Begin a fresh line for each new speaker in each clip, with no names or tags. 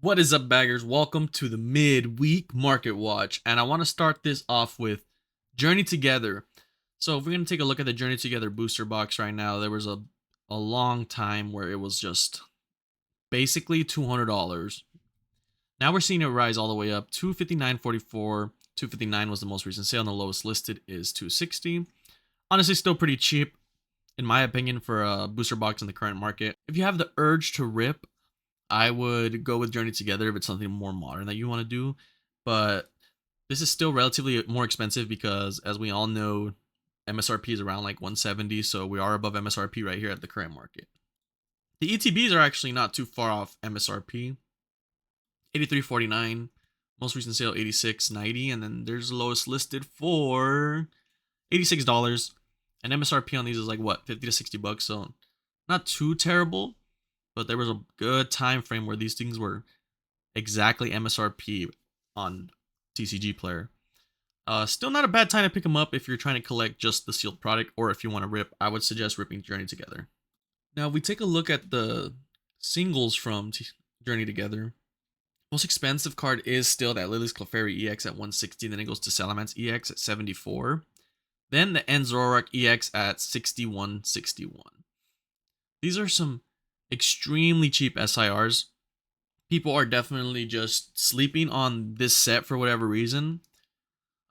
What is up, baggers? Welcome to the midweek market watch, and I want to start this off with Journey Together. So, if we're gonna take a look at the Journey Together booster box right now, there was a long time where it was just basically $200. Now we're seeing it rise all the way up 259.44. 259 was the most recent sale, and the lowest listed is 260. Honestly, still pretty cheap in my opinion for a booster box in the current market. If you have the urge to rip, I would go with Journey Together if it's something more modern that you want to do. But this is still relatively more expensive because, as we all know, MSRP is around like 170, so we are above MSRP right here at the current market. The ETBs are actually not too far off MSRP. 83.49, most recent sale 86.90, and then there's the lowest listed for $86. And MSRP on these is like what, 50 to 60 bucks, so not too terrible. But there was a good time frame where these things were exactly MSRP on TCG Player. Still not a bad time to pick them up if you're trying to collect just the sealed product, or if you want to rip, I would suggest ripping Journey Together. Now, if we take a look at the singles from Journey Together, most expensive card is still that Lily's Clefairy EX at 160, then it goes to Salamence EX at 74, then the Enzoroark EX at 61.61. These are some extremely cheap SIRs. People are definitely just sleeping on this set for whatever reason.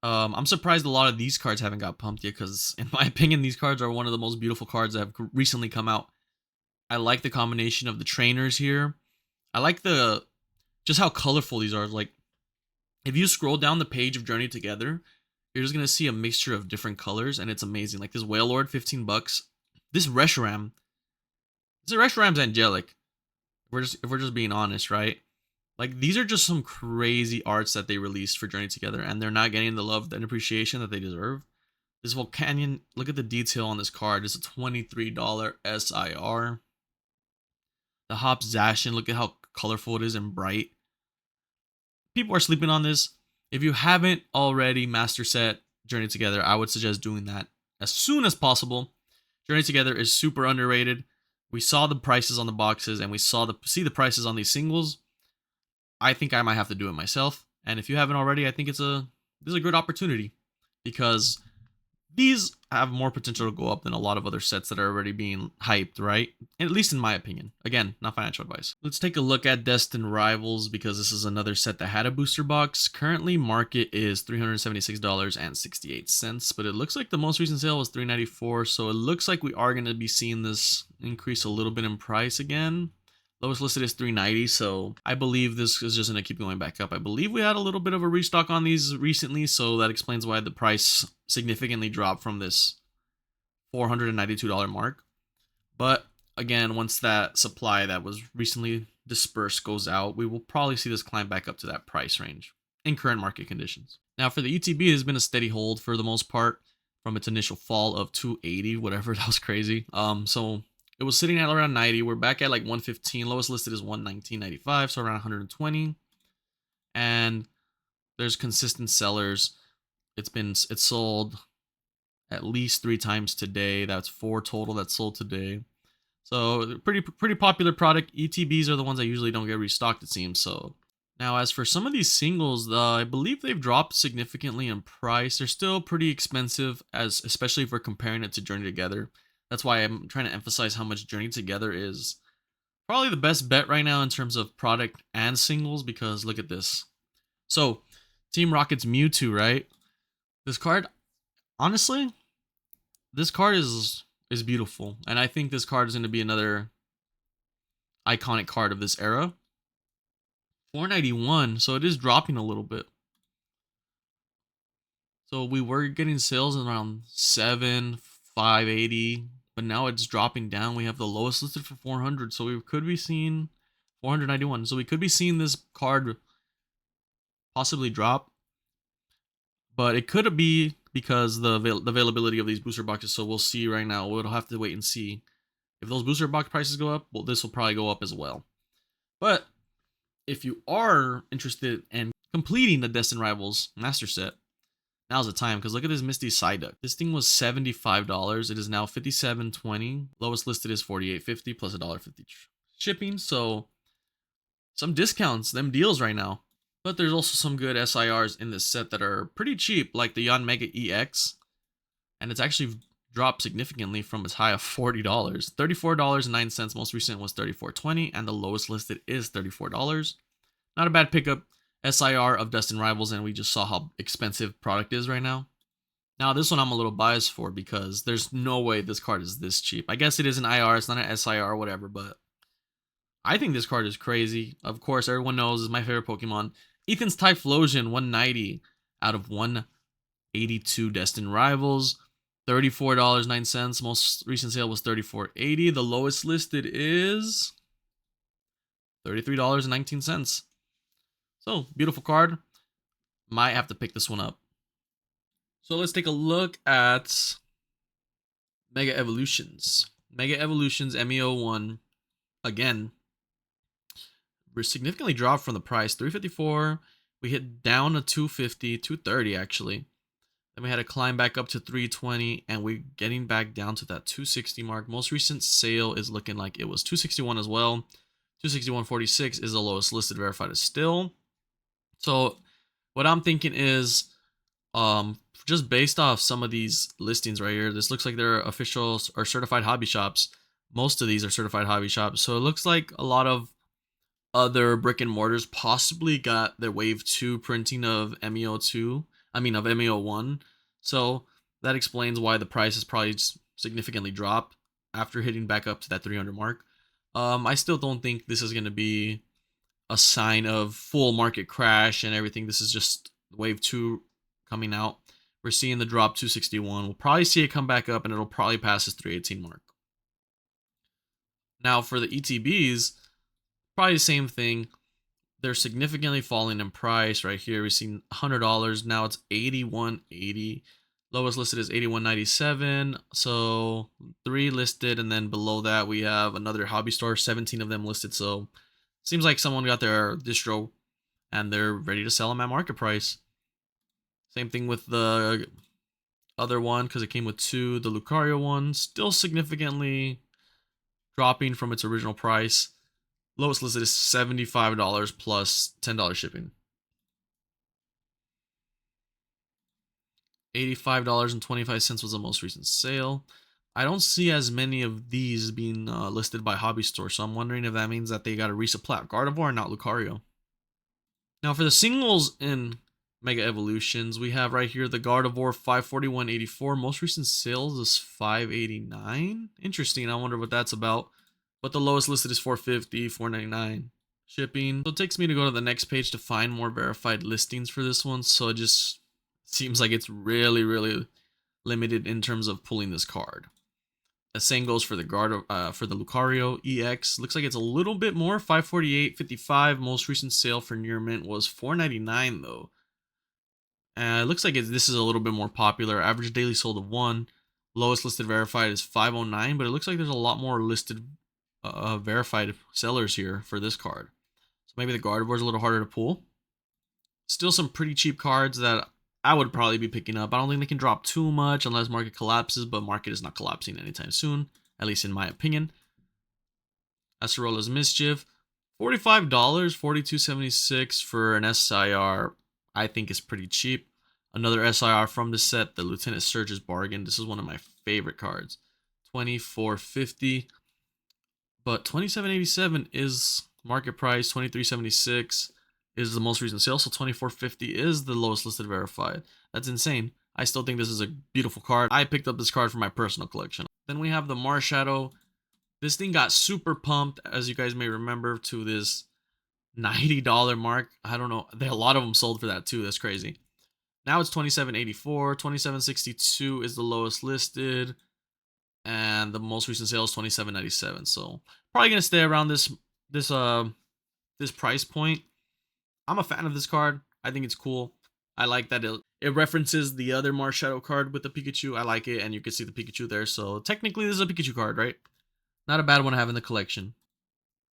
I'm surprised a lot of these cards haven't got pumped yet because, in my opinion, these cards are one of the most beautiful cards that have recently come out. I like the combination of the trainers here. I like just how colorful these are. Like, if you scroll down the page of Journey Together, you're just gonna see a mixture of different colors, and it's amazing. Like this Whale Lord, 15 bucks. This Reshiram, Reshiram's angelic. If we're just being honest, right? Like these are just some crazy arts that they released for Journey Together, and they're not getting the love and appreciation that they deserve. This Volcanion, look at the detail on this card. It's a $23 SIR. The Hop Zacian, look at how colorful it is and bright. People are sleeping on this. If you haven't already master set Journey Together, I would suggest doing that as soon as possible. Journey Together is super underrated. We saw the prices on the boxes, and we see the prices on these singles. I think I might have to do it myself. And if you haven't already, I think this is a good opportunity because these have more potential to go up than a lot of other sets that are already being hyped, right? At least in my opinion. Again, not financial advice. Let's take a look at Destined Rivals because this is another set that had a booster box. Currently, market is $376.68, but it looks like the most recent sale was $394, so it looks like we are going to be seeing this increase a little bit in price again. Lowest listed is 390, so I believe this is just going to keep going back up. I believe we had a little bit of a restock on these recently, so that explains why the price significantly dropped from this $492 mark. But again, once that supply that was recently dispersed goes out, we will probably see this climb back up to that price range in current market conditions. Now for the ETB, it has been a steady hold for the most part from its initial fall of 280, whatever, that was crazy. So it was sitting at around 90. We're back at like 115. Lowest listed is 119.95, so around 120. And there's consistent sellers. It's sold at least 3 times today. That's 4 total that sold today. So pretty popular product. ETBs are the ones that usually don't get restocked, it seems. So now as for some of these singles, I believe they've dropped significantly in price. They're still pretty expensive, especially if we're comparing it to Journey Together. That's why I'm trying to emphasize how much Journey Together is probably the best bet right now in terms of product and singles, because look at this. So, Team Rocket's Mewtwo, right? This card, honestly, this card is beautiful, and I think this card is going to be another iconic card of this era. 491, so it is dropping a little bit. So we were getting sales around 580, but now it's dropping down. We have the lowest listed for 400, so we could be seeing 491. So we could be seeing this card possibly drop, but it could be because the availability of these booster boxes. So we'll see right now. We'll have to wait and see. If those booster box prices go up, well, this will probably go up as well. But if you are interested in completing the Destined Rivals Master Set, now's the time, because look at this Misty Psyduck. This thing was $75. It is now $57.20. Lowest listed is $48.50 plus $1.50 shipping. So some discounts, them deals right now. But there's also some good SIRs in this set that are pretty cheap, like the Yon Mega EX, and it's actually dropped significantly from its high of $40. $34.09. Most recent was $34.20, and the lowest listed is $34. Not a bad pickup. SIR of Dustin Rivals, and we just saw how expensive product is right now. Now, this one I'm a little biased for because there's no way this card is this cheap. I guess it is an IR, it's not an SIR or whatever, but I think this card is crazy. Of course, everyone knows is my favorite Pokemon. Ethan's Typhlosion, 190 out of 182 Destined Rivals. $34.09. Most recent sale was $34.80. The lowest listed is $33.19. So, beautiful card. Might have to pick this one up. So let's take a look at Mega Evolutions. Mega Evolutions MEO1, again, we're significantly dropped from the price. $354. We hit down to $250, $230 actually. Then we had to climb back up to $320, and we're getting back down to that $260 mark. Most recent sale is looking like it was $261 as well. $261.46 is the lowest listed verified is still. So what I'm thinking is, just based off some of these listings right here, this looks like they're official or certified hobby shops. Most of these are certified hobby shops. So it looks like a lot of other brick and mortars possibly got their wave 2 printing of MEO2, of MEO1. So that explains why the price has probably significantly dropped after hitting back up to that 300 mark. I still don't think this is going to be a sign of full market crash and everything. This is just wave 2 coming out. We're seeing the drop 261. We'll probably see it come back up, and it'll probably pass this 318 mark. Now for the ETBs, probably the same thing. They're significantly falling in price. Right here we've seen $100. Now it's $81.80. Lowest listed is $81.97. So 3 listed, and then below that we have another hobby store, 17 of them listed. So seems like someone got their distro and they're ready to sell them at market price. Same thing with the other one, because it came with 2. The Lucario one, still significantly dropping from its original price. Lowest listed is $75 plus $10 shipping. $85.25 was the most recent sale. I don't see as many of these being listed by hobby store, so I'm wondering if that means that they got a resupply Gardevoir and not Lucario. Now for the singles in Mega Evolutions, we have right here the Gardevoir 541.84. Most recent sales is $589. Interesting. I wonder what that's about. But the lowest listed is $450, $499 shipping. So it takes me to go to the next page to find more verified listings for this one. So it just seems like it's really, really limited in terms of pulling this card. The same goes for the Lucario EX. Looks like it's a little bit more, $548.55. Most recent sale for near mint was $499 though. It looks like this is a little bit more popular. Average daily sold of 1. Lowest listed verified is 509, but it looks like there's a lot more listed verified sellers here for this card. So maybe the Gardevoir is a little harder to pull. Still some pretty cheap cards that I would probably be picking up. I don't think they can drop too much unless market collapses, but market is not collapsing anytime soon, at least in my opinion. Acerola's Mischief, $45, $42.76 for an SIR. I think is pretty cheap. Another SIR from the set, the Lieutenant Surge's Bargain. This is one of my favorite cards. $24.50. But $27.87 is market price. $23.76 is the most recent sale. So $24.50 is the lowest listed verified. That's insane. I still think this is a beautiful card. I picked up this card for my personal collection. Then we have the Marshadow. This thing got super pumped, as you guys may remember, to this $90 mark. I don't know. A lot of them sold for that too. That's crazy. Now it's $27.84. $27.62 is the lowest listed. And the most recent sale is $27.97. So probably gonna stay around this price point. I'm a fan of this card. I think it's cool. I like that it references the other Marshadow card with the Pikachu. I like it, and you can see the Pikachu there. So technically this is a Pikachu card, right? Not a bad one to have in the collection.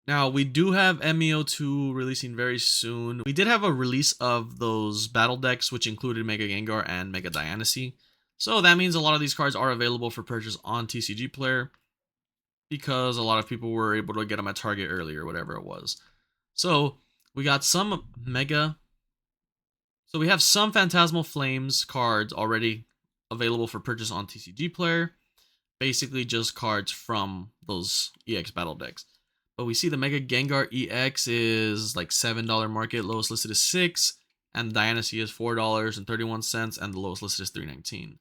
Now, we do have MEO2 releasing very soon. We did have a release of those battle decks, which included Mega Gengar and Mega Diancie. So that means a lot of these cards are available for purchase on TCG Player, because a lot of people were able to get them at Target earlier, whatever it was. So we got some Mega. So we have some Phantasmal Flames cards already available for purchase on TCG Player. Basically just cards from those EX battle decks. But we see the Mega Gengar EX is like $7 market, lowest listed is $6, and the Dynasty is $4.31, and the lowest listed is $3.19.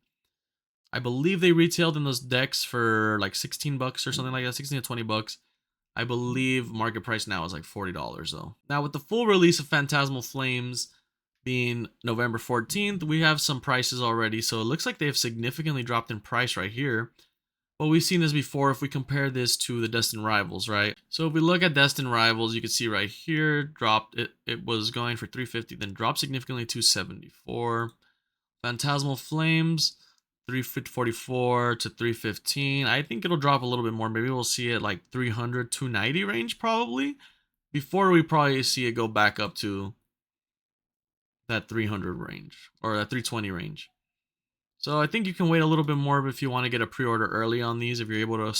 I believe they retailed in those decks for like 16 bucks or something like that, 16 to 20 bucks. I believe market price now is like $40 though. Now with the full release of Phantasmal Flames being November 14th, we have some prices already. So it looks like they have significantly dropped in price right here. But we've seen this before if we compare this to the Destined Rivals, right? So if we look at Destined Rivals, you can see right here, dropped it was going for 350, then dropped significantly to 74. Phantasmal Flames, 344 to 315. I think it'll drop a little bit more. Maybe we'll see it like 300, 290 range probably. Before we probably see it go back up to that 300 range or that 320 range. So I think you can wait a little bit more if you want to get a pre-order early on these. If you're able to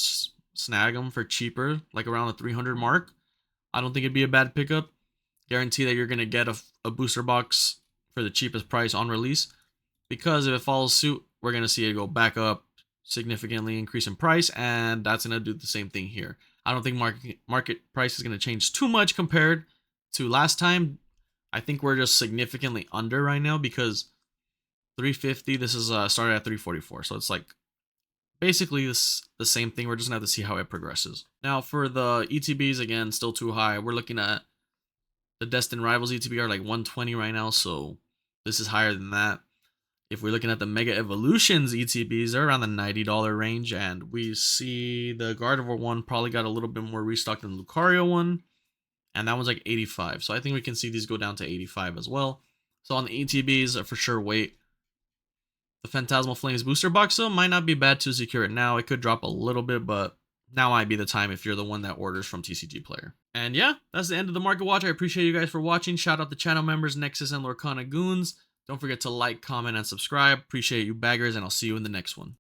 snag them for cheaper, like around the 300 mark, I don't think it'd be a bad pickup. Guarantee that you're going to get a booster box for the cheapest price on release. Because if it follows suit, we're going to see it go back up, significantly increase in price, and that's going to do the same thing here. I don't think market price is going to change too much compared to last time. I think we're just significantly under right now because 350, this is started at 344, so it's like basically the same thing. We're just gonna have to see how it progresses. Now for the ETBs, again, still too high. We're looking at the Destined Rivals ETB are like 120 right now, so this is higher than that. If we're looking at the Mega Evolutions ETBs, they're around the $90 range, and we see the Gardevoir one probably got a little bit more restocked than the Lucario one, and that one's like 85. So I think we can see these go down to 85 as well. So on the ETBs, for sure, wait. The Phantasmal Flames booster box though might not be bad to secure it now. It could drop a little bit, but now might be the time if you're the one that orders from TCG Player. And yeah, that's the end of the Market Watch. I appreciate you guys for watching. Shout out to channel members Nexus and Lorcana Goons. Don't forget to like, comment, and subscribe. Appreciate you baggers, and I'll see you in the next one.